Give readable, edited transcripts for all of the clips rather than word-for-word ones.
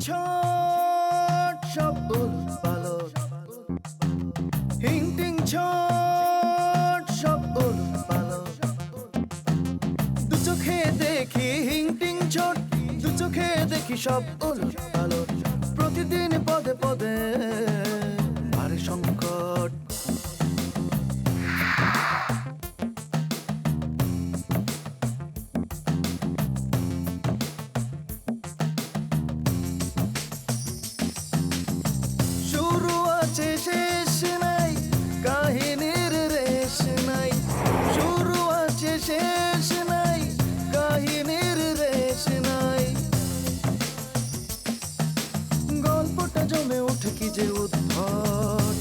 ছট সব উলটপালট, হিংটিং ছট সব উলটপালট। দু চোখে দেখি হিংটিং ছট, দু চোখে দেখি সব উলটপালট। প্রতিদিন পদে পদে বাড়ে সংকট। শুরু আছে শেষ নাই, কাহিনীর রেশ নাই। শুরু আছে শেষ নাই, কাহিনীর রেশ নাই। গল্পটা জমে ওঠে কি যে উদ্ভট।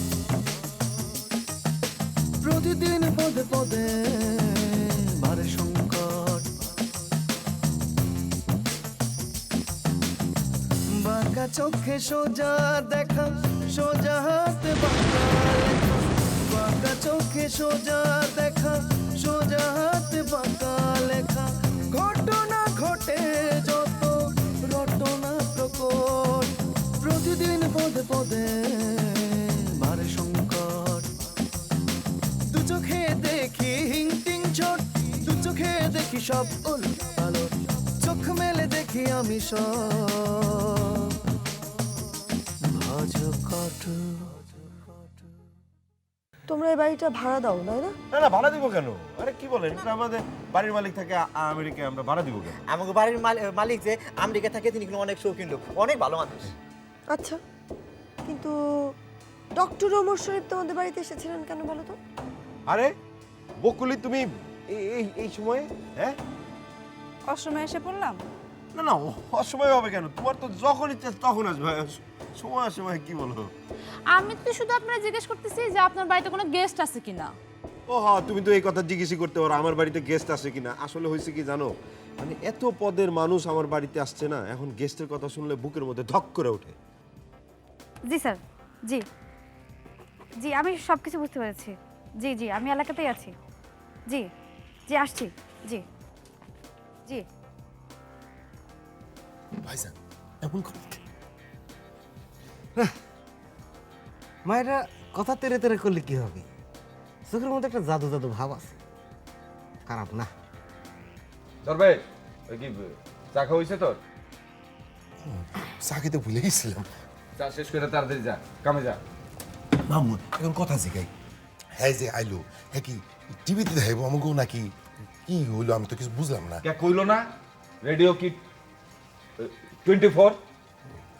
প্রতিদিন পদে পদে বাড়ে সংকট। বাঁকা চোখে সোজা দেখা, সোজা হাতে বাঁকা লেখা। বাঁকা চোখে সোজা দেখা, সোজা হাতে বাঁকা লেখা। ঘটনা ঘটে যত রটনা প্রকট। প্রতিদিন পদে পদে বাড়ে সংকট। দু চোখে দেখি হিংটিং ছট, দু চোখে দেখি সব উলটপালট। চোখ মেলে দেখি আমি সব ভজকট। তোমরা এই বাড়িটা ভাড়া দাও তাই না? না না, ভাড়া দিব কেন? আরে কি বলেন, এটা আমাদের বাড়ির মালিক থাকে আমেরিকায়, আমরা ভাড়া দিব কেন? আমাকে বাড়ির মালিক যে আমেরিকা থাকে, তিনি কিন্তু অনেক শৌখিন লোক, অনেক ভালো মানুষ। আচ্ছা, কিন্তু ডক্টর ওমর শরীফ তোমাদের বাড়িতে এসেছিলেন কেন বলো তো? আরে বকুলি, তুমি এই সময়ে? হ্যাঁ, অসময়ে এসে পড়লাম। না না, অসময় হবে কেন? তোমার তো যখন ইচ্ছা তখন আসবে। সময় কি বলো? আমি তো শুধু আপনারা জিজ্ঞেস করতেছি যে আপনার বাড়িতে কোনো গেস্ট আছে কিনা। ও হ্যাঁ, তুমি তো এই কথা জিজ্ঞেসই করতে পারো আমার বাড়িতে গেস্ট আছে কিনা। আসলে হয়েছে কি জানো, মানে এত পদের মানুষ আমার বাড়িতে আসছে না, এখন গেস্টের কথা শুনলে বুকের মধ্যে ধক করে ওঠে। জি স্যার, জি জি, আমি সব কিছু বুঝতে পেরেছি। জি জি, আমি এলাকাতেই আছি। জি জি, আসছি। জি জি। ভাইজান এমন করে মায়েরা কথা তেরে তেরে করলে কি হবে? চোখের মধ্যে একটা জাদু জাদু ভাব আছে, খারাপ না। ধরবে ওই কি চা খাওয়া হয়েছে তোর? চা খেতে ভুলে গেছিলাম। চা শেষ করে তাড়াতাড়ি যা, কামে যা। মামু এখন কথা জিগাই, হ্যাঁ যে আইলো, হ্যাঁ কি টিভিতে দেখাইব আমাকেও নাকি কি হইলো? আমি তো কিছু বুঝলাম না। কে কইলো না রেডিও কি 24?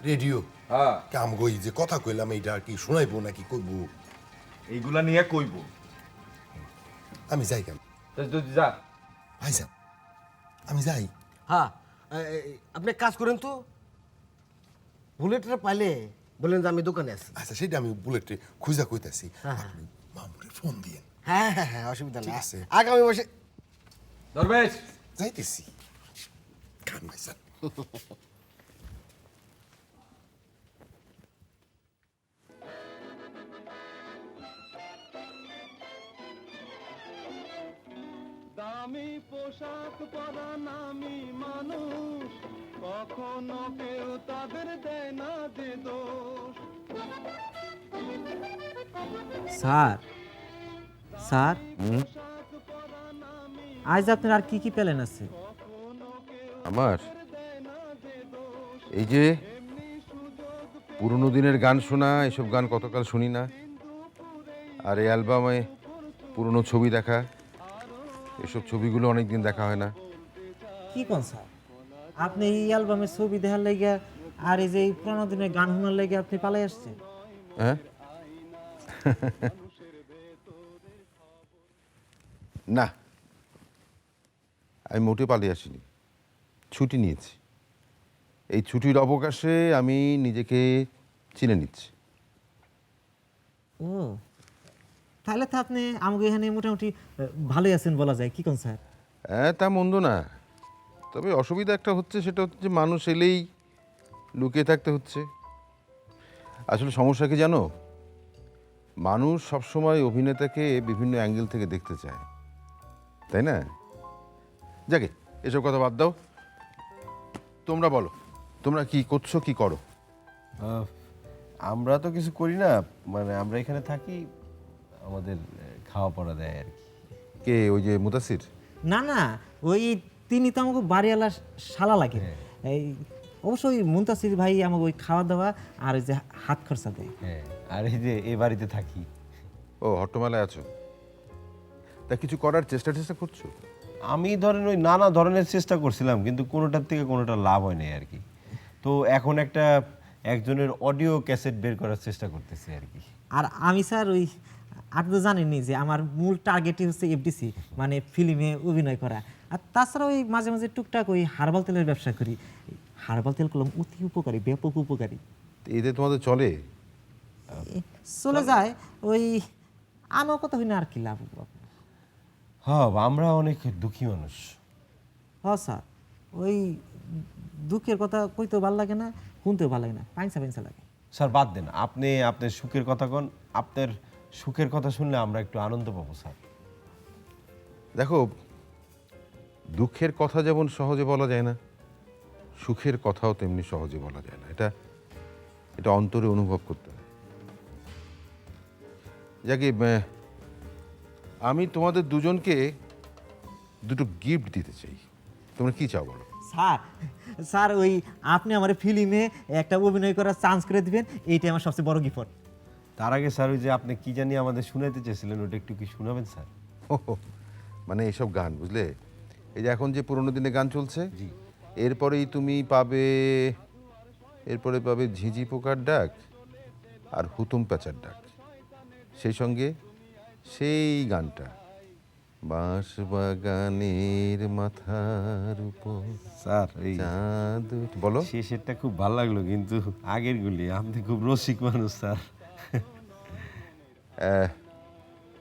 রেডিও হ্যাঁ, কে আমাকে ওই যে কথা কইলাম এইটা কি শোনাইবো নাকি কইবো? এইগুলা নিয়ে কইব। আমি যাই কেন তুই যা। ভাইজান, আমি যাই। হ্যাঁ, আপনি এক কাজ করেন তো, বুলেটটা পাইলে বলেন যে আমি দোকানে আছি। আচ্ছা, সেটা আমি বুলেটে খুঁজা কইতাছি। আপনি মামুরে ফোন দিয়েন। হ্যাঁ হ্যাঁ হ্যাঁ, অসুবিধা ঠিক নেই, আছে। আগামী মাসে ধরবেশ যাইতেছি। খান ভাইজান। দামি পোশাক পরা নামি মানুষ, কখনো কেউ তাদের দেয় না যে দোষ। স্যার, স্যার, আজ আপনার আর কি কি প্ল্যান আছে? আমার এই যে পুরনো দিনের গান শোনা, এসব গান কতকাল শুনি না। আর এই অ্যালবামে পুরনো ছবি দেখা, এসব ছবিগুলো অনেকদিন দেখা হয় না। কি কোন স্যার, আপনি এই অ্যালবামের ছবি দেখার লেগে আর এই যে এই পুরোনো দিনের গান শোনার লেগে আপনি পালাই আসছেন? হ্যাঁ না, আমি মোটে পালিয়ে আসিনি, ছুটি নিয়েছি। এই ছুটির অবকাশে আমি নিজেকে চিনে নিচ্ছি। ও, তাহলে তো আপনি আমাকে এখানে মোটামুটি ভালোই আছেন বলা যায়, কি কোন স্যার? হ্যাঁ, তা মন্দ না, তবে অসুবিধা একটা হচ্ছে, সেটা হচ্ছে যে মানুষ এলেই লুকিয়ে থাকতে হচ্ছে। আসলে সমস্যা কি জানো, মানুষ সবসময় অভিনেতাকে বিভিন্ন অ্যাঙ্গেল থেকে দেখতে চায়, তাই না? যাকে এসব কথা বাদ দাও, তোমরা বলো, তোমরা কি করছো, কি করো? আমরা তো কিছু করি না, মানে আমরা এখানে থাকি, আমাদের খাওয়া পড়া দেয় আর কি। কে ওই যে মুতাসির? না না, ওই তিনি তো আমাকে বাড়িওয়ালা শালা লাগে। এই অবশ্যই মুনতাসির ভাই আমাকে ওই খাওয়া দাওয়া আর ওই যে হাত খরচা দেয়। হ্যাঁ, আর এই যে এই বাড়িতে থাকি। ও হট্টমেলায় আছো, তা কিছু করার চেষ্টা করছো? আমি ধরেন ওই নানা ধরনের চেষ্টা করছিলাম, কিন্তু কোনোটার থেকে কোনোটা লাভ হয় নাই আর কি। তো এখন একজনের অডিও ক্যাসেট বের করার চেষ্টা করতেছি আর কি। আর আমি স্যার ওই আপনি তো জানেনই যে আমার মূল টার্গেটই হচ্ছে এফডিসি, মানে ফিল্মে অভিনয় করা। আর তাছাড়া ওই মাঝে মাঝে টুকটাক ওই হার্বাল তেলের ব্যবসা করি। হার্বাল তেল করলাম অতি উপকারী, ব্যাপক উপকারী। এতে তোমাদের চলে? চলে যায় ওই, আমার কথা হই না আর কি লাভ। হ্যাঁ, আমরা অনেক দুঃখী মানুষ। হ্যাঁ স্যার, ওই দুঃখের কথা কইতেও ভালো লাগে না, শুনতেও ভালো লাগে না, পাইনসা লাগে। স্যার বাদ দেন, আপনি আপনার সুখের কথা কোন। আপনার সুখের কথা শুনলে আমরা একটু আনন্দ পাবো স্যার। দেখো, দুঃখের কথা যেমন সহজে বলা যায় না, সুখের কথাও তেমনি সহজে বলা যায় না। এটা অন্তরে অনুভব করতে হয়। যাকে আমি তোমাদের দুজনকে দুটো গিফট দিতে চাই। তোমরা কি চাও বলো? স্যার ওই আপনি আমার ফিল্মে একটা অভিনয় করার চান্স করে দিবেন, এইটাই আমার সবচেয়ে বড় গিফট। তার আগে স্যার, ওই যে আপনি কি জানি আমাদের শুনাইতে চেয়েছিলেন, ওটা একটু কি শোনাবেন স্যার? মানে এইসব গান, বুঝলে, এই যে এখন যে পুরোনো দিনে গান চলছে, এরপরেই তুমি পাবে, এরপরে পাবে ঝিঝি পোকার ডাক আর হুতুম প্যাঁচার ডাক, সেই সঙ্গে সেই গানটা, বাঁশ বাগানের মাথার উপর স্যার এই চাঁদ। বলো। শেষেরটা খুব ভালো লাগলো, কিন্তু আগের গুলি, আপনি খুব রসিক মানুষ স্যার।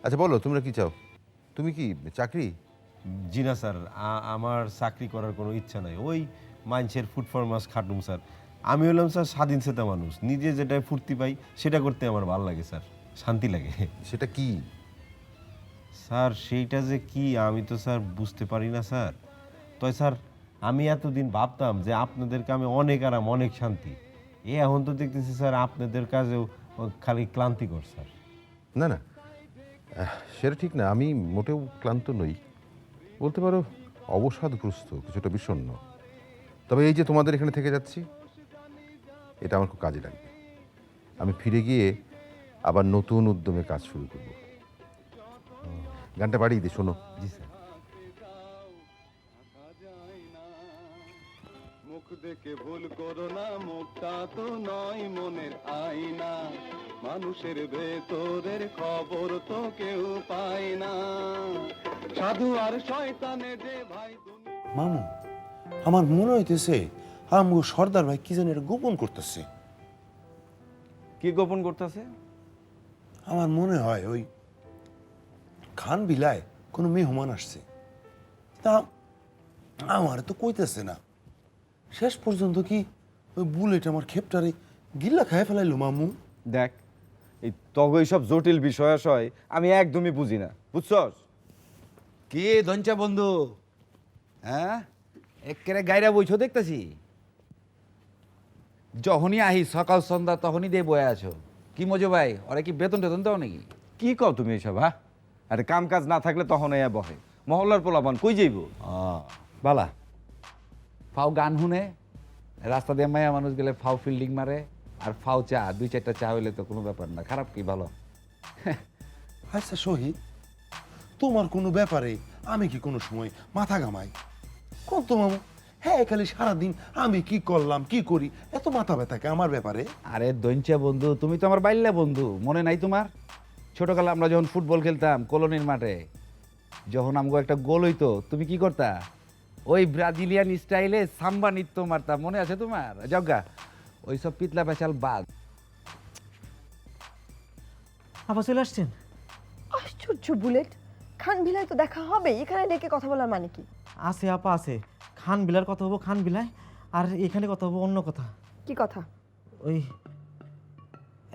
আচ্ছা বলো, তোমরা কি চাও? তুমি কি চাকরি? জি না স্যার, আমার চাকরি করার কোনো ইচ্ছা নাই। ওই মানুষের ফুড ফরমাস খাটুম স্যার। আমি হলাম স্যার স্বাধীন চেতা মানুষ, নিজে যেটা ফুর্তি পাই সেটা করতে আমার ভালো লাগে স্যার, শান্তি লাগে। সেটা কি স্যার? সেইটা যে কি আমি তো স্যার বুঝতে পারি না স্যার। তো স্যার, আমি এতদিন ভাবতাম যে আপনাদের কামে অনেক আরাম, অনেক শান্তি। এখন তো দেখতেছি স্যার আপনাদের কাজেও খালি ক্লান্তিকর স্যার। না না, সেটা ঠিক না। আমি মোটেও ক্লান্ত নই, বলতে পারো অবসাদগ্রস্ত, কিছুটা বিষণ্ণ। তবে এই যে তোমাদের এখানে থেকে যাচ্ছি, এটা আমার খুব কাজে লাগবে। আমি ফিরে গিয়ে আবার নতুন উদ্যমে কাজ শুরু করব। গানটা বাড়িয়ে দিই, শোনো। জি স্যার। মুখ দেখে ভুল করো না, মুখটা তো নয় মনের আয়না, মানুষের ভেতরের খবর তো কেউ পায় না, সাধু আর শয়তানে যে ভাই। মামু, আমার মনে হইতেছে আমগো সর্দার ভাই কি জানি এটা গোপন করতেছে। কি গোপন করতেছে? আমার মনে হয় ওই খান বিলায় কোনো মেহমান আসছে, তা আমার তো কইতেছে না। শেষ পর্যন্ত কি ওই বুলেট আমার খেপটারে গিল্লা খায় ফেলাইলো মামু। দেখ, এই তগ এইসব জটিল বিষয় আশয় আমি একদমই বুঝি না, বুঝছস? কে ধনচা বন্ধু? হ্যাঁ, একেবারে গাইরা বইছো দেখতেছি। যখনই আহি সকাল সন্ধ্যা তখনই দিয়ে বয়ে আছো। কি মজো ভাই, ওরা কি বেতন টেতন দাও নাকি? কি কও তুমি এইসব? হ্যাঁ, আরে কাম কাজ না থাকলে তখন এ বহে মহল্লার পোলাপান কই যাইব? বালা ফাও গান শুনে, রাস্তা দিয়ে মায়া মানুষ গেলে ফাও ফিল্ডিং মারে, আর ফাও চা, 2-4টা চা হইলে তো কোনো ব্যাপার না। খারাপ কি, ভালো। আচ্ছা শহীদ, তোমার কোনো ব্যাপারে আমি কি কোনো সময় মাথা ঘামাই? কোন তো মামু, হ্যাঁ খালি সারাদিন আমি কি করলাম কি করি এত মাথা ব্যথাকে আমার ব্যাপারে। আরে দৈঞ্চা বন্ধু, তুমি তো আমার বাইল্লা বন্ধু, মনে নাই তোমার? ছোটকালে আমরা যখন ফুটবল খেলতাম কলোনির মাঠে, যখন আমগো একটা গোল হইতো, তুমি কি করতা? ওই ব্রাজিলিয়ান স্টাইলে সাম্বা নৃত্য মারতাম, মনে আছে তোমার? জগা ওইসব পিতলা পেঁচাল বাদ। আবার চলে আসছেন? আশ্চর্য বুলেট, খান ভিলায় তো দেখা হবে, এখানে ডেকে কথা বলার মানে কি? আছে আপা আছে, খান বিলার কথা হবো খান বিলায়, আর এখানে কথা হবো অন্য কথা। কি কথা? ওই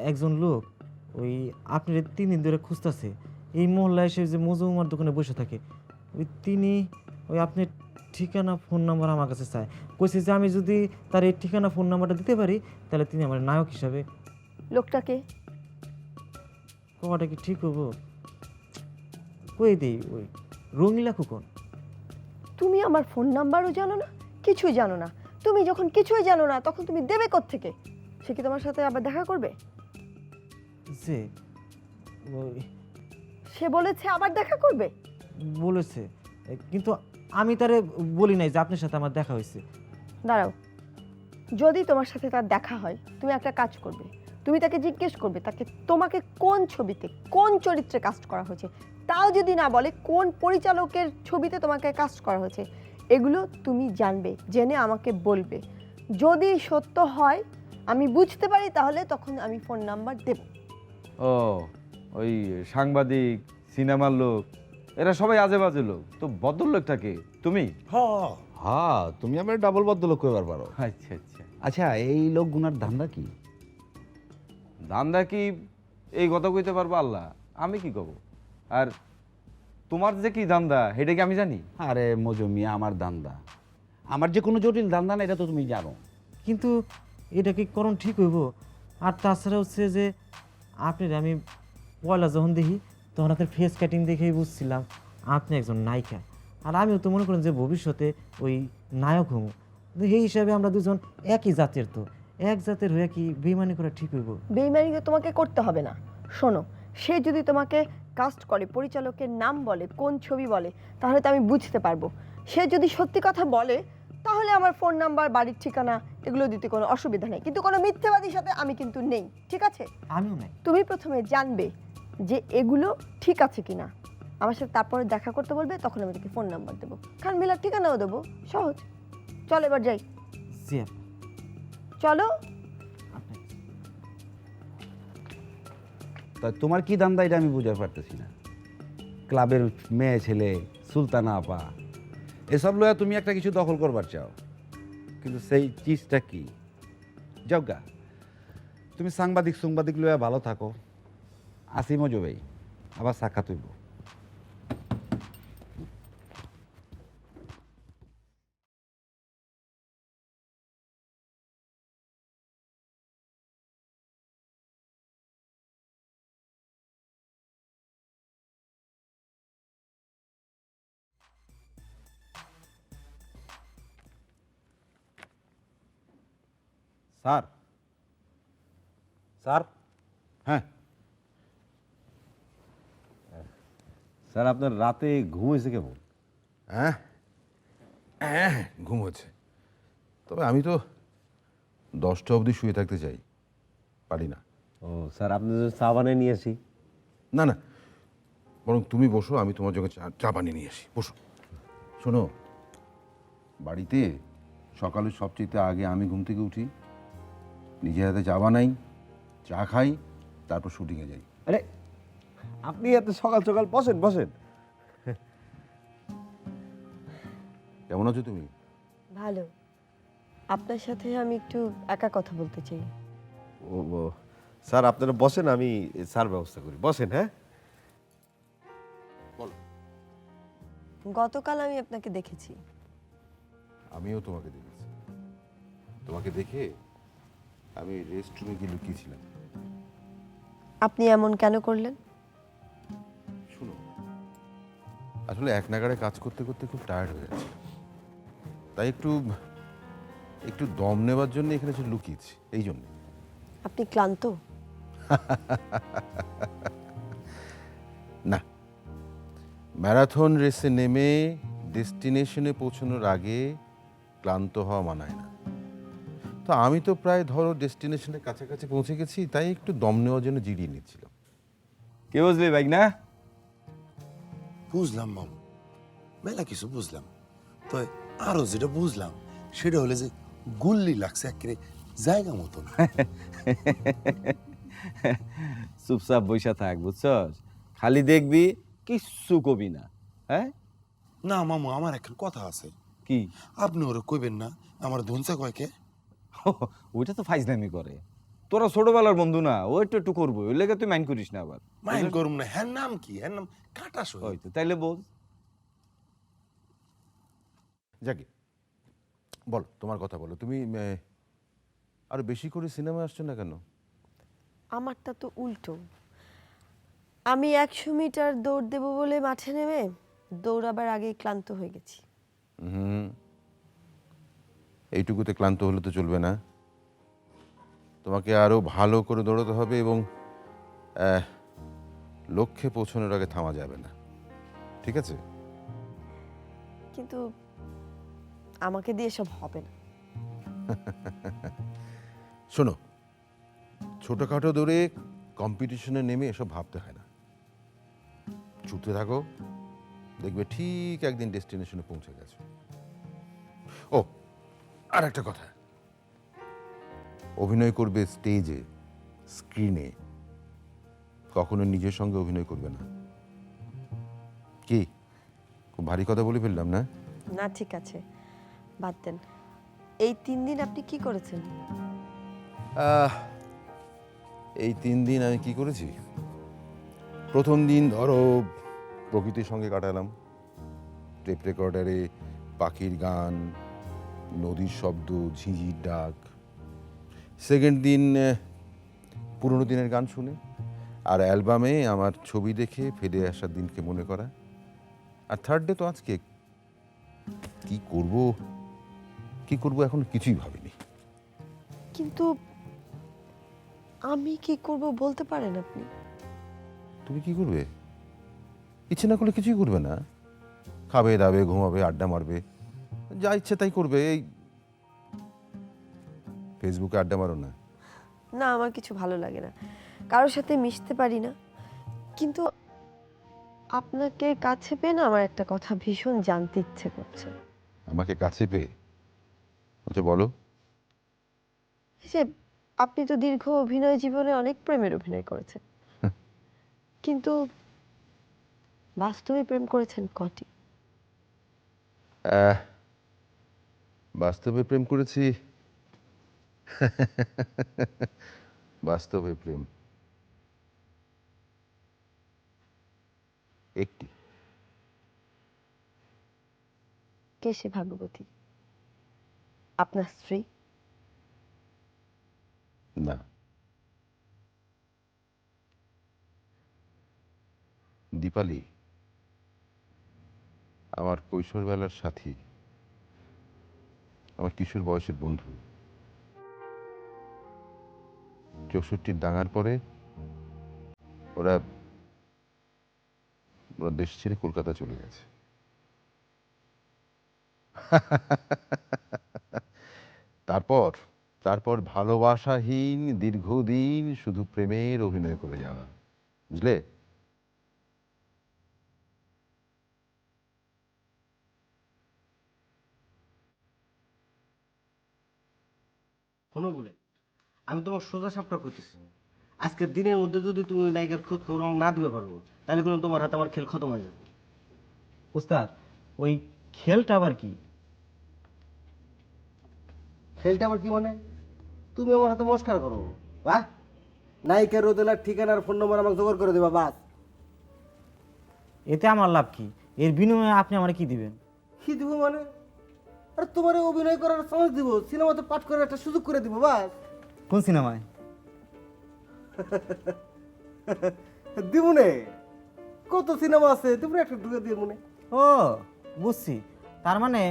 একজন লোক ওই আপনার 3 দিন ধরে খুঁজতেছে, এই মহল্লায় এসে যে মজুমার দোকানে বসে থাকে, ওই তিনি ওই আপনি ঠিকানা ফোন নাম্বার আমার কাছে চায়, কইছে যে আমি যদি তার এই ঠিকানা ফোন নাম্বারটা দিতে পারি তাহলে তিনি আমার নায়ক হিসাবে। লোকটাকে কটা কি ঠিক হবো? কই দেই ওই রঙিলা খোকন। তুমি আমার ফোন নাম্বারও জানো না, কিছুই জানো না। তুমি যখন কিছুই জানো না তখন তুমি দেবে কোত্থেকে? সে কি তোমার সাথে আবার দেখা করবে? যে ওই সে বলেছে আবার দেখা করবে। বলেছে, কিন্তু আমি তারে বলি নাই যে আপনার সাথে আমার দেখা হয়েছে। দাঁড়াও, যদি তোমার সাথে তার দেখা হয় তুমি একটা কাজ করবে, তুমি তাকে জিজ্ঞেস করবে তাকে তোমাকে কোন ছবিতে কোন চরিত্রে কাস্ট করা হয়েছে। তাও যদি না বলে কোন পরিচালকের ছবিতে তোমাকে কাস্ট করা হয়েছে, এগুলো তুমি জানবে, জেনে আমাকে বলবে। যদি সত্য হয় আমি বুঝতে পারি তাহলে তখন আমি ফোন নাম্বার দেব। ও ওই সাংবাদিক, সিনেমার লোক, এরা সবাই আজে বাজে লোক। তো ভদ্রলোকটাকে তুমি? হ্যাঁ, তুমি আমার ডাবল ভদ্রলোক কইবার পারো। আচ্ছা আচ্ছা। আচ্ছা, এই লোকগুনার ধান্দা কি? ধান্দা কি এই কথা কইতে পারবো আল্লাহ, আমি কি কব? আর তোমার যে কি ধান্দা সেটা কি আমি জানি? আরে মজুমিয়া, আমার ধান্দা, আমার যে কোনো জটিল ধান্দা না, এটা তো তুমি জানো। কিন্তু এটা কি করণ ঠিক হইব? আর তাছাড়া হচ্ছে যে আপনার আমি পয়লা যখন দেখি তখন আপনার ফেস কাটিং দেখেই বুঝছিলাম আপনি একজন নায়িকা, আর আমিও তো মনে করেন যে ভবিষ্যতে ওই নায়ক হব। সেই হিসাবে আমরা দুজন একই জাতের, তো এক জাতের হয়ে কি বেইমানি করা ঠিক হইব? বেইমানি তো তোমাকে করতে হবে না। শোনো, সে যদি তোমাকে কাস্ট করে, পরিচালকের নাম বলে, কোন ছবি বলে, তাহলে তো আমি বুঝতে পারবো। সে যদি সত্যি কথা বলে তাহলে আমার ফোন নাম্বার, বাড়ির ঠিকানা এগুলো দিতে কোনো অসুবিধা নেই, কিন্তু কোনো মিথ্যাবাদীর সাথে আমি কিন্তু নেই, ঠিক আছে? আমিও নাই। তুমি প্রথমে জানবে যে এগুলো ঠিক আছে কিনা, আমার সাথে তারপরে দেখা করতে বলবে, তখন আমি তাকে ফোন নাম্বার দেবো, খান মিলার ঠিকানাও দেবো। সহজ। চলো এবার যাই। জি চলো। তা তোমার কি ধান্দা এটা আমি বুঝতে পারতেছি না। ক্লাবের মেয়ে ছেলে, সুলতানা আপা, এসব লয়া তুমি একটা কিছু দখল করবার চাও, কিন্তু সেই চিজটা কি? জগা, তুমি সাংবাদিক লয়া ভালো থাকো, আসি মজু ভাই, আবার সাক্ষাৎ হইব। স্যার, স্যার, হ্যাঁ স্যার আপনার রাতে ঘুম হয়েছে কেমন? হ্যাঁ হ্যাঁ, ঘুম হচ্ছে, তবে আমি তো 10টা অবধি শুয়ে থাকতে চাই, পারি না। ও স্যার, আপনি যদি চা বানিয়ে নিয়ে আসি? না না, বরং তুমি বসো, আমি তোমার জন্য চা বানিয়ে নিয়ে আসি। বসো। শোনো, বাড়িতে সকালে সবচেয়ে আগে আমি ঘুম থেকে উঠি, নিজে হাতে চা বানাই, চা খাই, তারপর শুটিংয়ে যাই। আরে আপনি এত সকাল সকাল বসেন বসেন। কেমন আছো তুমি? ভালো। আপনার সাথে আমি একটু একা কথা বলতে চাই। ও স্যার, আপনারা বসেন, আমি স্যার ব্যবস্থা করি। বসেন। হ্যাঁ, বলো। গতকাল আমি আপনাকে দেখেছি। আমিও তোমাকে দেখেছি। তোমাকে দেখে আমি রেস্টরুমে গিয়ে লুকিয়েছিলাম। আপনি এমন কেন করলেন? শুনো, আসলে এক নাগাড়ে কাজ করতে করতে খুব টায়ার্ড হয়ে যাচ্ছে, তাই একটু দম নেবার জন্য এখানে এসে লুকিয়েছি, এই জন্য। আপনি ক্লান্ত? না, ম্যারাথন রেসে নেমে ডেস্টিনেশনে পৌঁছানোর আগে ক্লান্ত হওয়া মানায় না। তো আমি তো প্রায় ধরো ডেস্টিনেশনের কাছাকাছি পৌঁছে গেছি, তাই একটু দম নেওয়ার জন্য জিরিয়ে নিচ্ছিলাম। কে বুঝলি বাইক না? বুঝলাম মামু, মেলা কিছু বুঝলাম, তো আরো যেটা বুঝলাম সেটা হলে যে গুল্লি লাগছে একেবারে জায়গা মতো না। চুপচাপ বইসা থাক, বুঝছস? খালি দেখবি, কিচ্ছু কবি না। হ্যাঁ না মামু, আমার এখন কথা আছে। কি? আপনি ওরা কইবেন না আমার ধনসা কয়কে? ওইটা তো ফাইজলামি করে। তোরা ছোটবেলার বন্ধু না, ও একটু একটু করবো, ওই লেগে তুই মাইন্ড করিস না আবার। মাইন্ড করুম না। হ্যাঁ নাম কি? হ্যাঁ নাম কাটাস। হয়তো তাইলে বল। যাকে বলো, তোমার কথা বলো। তুমি আরো বেশি করে সিনেমা আসছো না কেন? আমারটা তো উল্টো। আমি 100 মিটার দৌড় দেব বলে মাঠে নেমে দৌড়াবার আগেই ক্লান্ত হয়ে গেছি। এইটুকুতে ক্লান্ত হলে তো চলবে না, তোমাকে আরো ভালো করে দৌড়াতে হবে এবং লক্ষ্যে পৌঁছানোর আগে থামা যাবে না, ঠিক আছে? কিন্তু আমাকে দিয়ে সব হবে না। শোনো, ছোটখাটো দৌড়ে কম্পিটিশনে নেমে এসব ভাবতে হয় না, ছুটতে থাকো, দেখবে ঠিক একদিন ডেস্টিনেশনে পৌঁছে গেছো। ও আর একটা কথা, অভিনয় করবে স্টেজে, স্ক্রিনে, কখনো নিজের সঙ্গে অভিনয় করবে না। কি খুব ভারী কথা বলে ফেললাম না? না ঠিক আছে, বাদ দেন। এই 3 দিন আপনি কি করেছেন? এই 3 দিন আমি কি করেছি? প্রথম দিন ধরো প্রকৃতির সঙ্গে কাটালাম, টেপ রেকর্ডারে পাখির গান, নদীর শব্দ, ঝিঁঝির ডাক। সেকেন্ড দিন পুরোনো দিনের গান শুনে আর অ্যালবামে আমার ছবি দেখে ফিরে আসার দিনকে মনে করা। আর থার্ড ডে তো আজকে। কি করব এখন কিছুই ভাবিনি। কিন্তু আমি কি করব বলতে পারেন আপনি? তুমি কি করবে? ইচ্ছে না করলে কিছুই করবে না, খাবে দাবে, ঘুমাবে, আড্ডা মারবে, যা ইচ্ছে তাই করবে। এই ফেসবুকে আড্ডা মারো না? না, আমার কিছু ভালো লাগে না, কারোর সাথে মিশতে পারি না। কিন্তু আপনাকে কাছে পেয়ে না আমার একটা কথা ভীষণ জানতে ইচ্ছে করছে। আমাকে কাছে পেয়ে? আচ্ছা বলো। এই যে আপনি তো দীর্ঘ অভিনয় জীবনে অনেক প্রেমের অভিনয় করেছেন, কিন্তু বাস্তবে প্রেম করেছেন কটি? বাস্তবে প্রেম করেছি, বাস্তবে প্রেম একটি। কে সে ভাগ্যবতী? আপনার স্ত্রী? না, দীপালি আমার কৈশোরবেলার সাথী, আমার কিশোর বয়সের বন্ধু। 64 দাঙ্গার পরে ওরা দেশ ছেড়ে কলকাতা চলে গেছে। তারপর ভালোবাসাহীন দীর্ঘদিন শুধু প্রেমের অভিনয় করে যাওয়া, বুঝলে? শোনো বলে, আমি তোমার সোজা সাপটা করতেছি, আজকের দিনের মধ্যে যদি তুমি নায়িকার খোঁজ খবর না দিতে পারবো, তাহলে কিন্তু তোমার হাতে আমার খেল খতম হয়ে যাবে। উস্তাদ, ওই খেলটা আবার কি? খেলটা আবার কি মানে? তুমি আমার হাতে মস্কার করো, বাহ? নায়িকার রোদেলার ঠিকানার ফোন নম্বর আমাকে জোগাড় করে দেবা, বাস। এতে আমার লাভ কি? এর বিনিময়ে আপনি আমার কি দিবেন? কি দিব মানে? আরে তোমার অভিনয় করার চান্স দিব, সিনেমাতে পাঠ করার একটা সুযোগ করে দিব, বাস। কোন সিনেমায়? দিব নে, কত সিনেমা আছে, তুমি একটা ঢুকে দিয়ে মনে। ও বুঝছি, তার মানে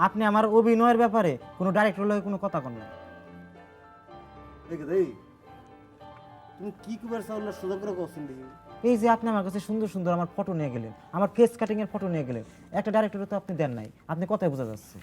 আপনি আমার অভিনয়ের ব্যাপারে কোনো ডাইরেক্টর লগে কোনো কথা কন না। দেখে দেই তুমি কি কুবার চাও না, সোজা করে কোশ্চেন দেখি। এই যে আপনি আমার কাছে সুন্দর সুন্দর আমার ফটো নিয়ে গেলেন, আমার ফেস কাটিং এর ফটো নিয়ে গেলেন, একটা ডাইরেক্টর তো আপনি দেন নাই, আপনি কথাই বোঝা যাচ্ছে।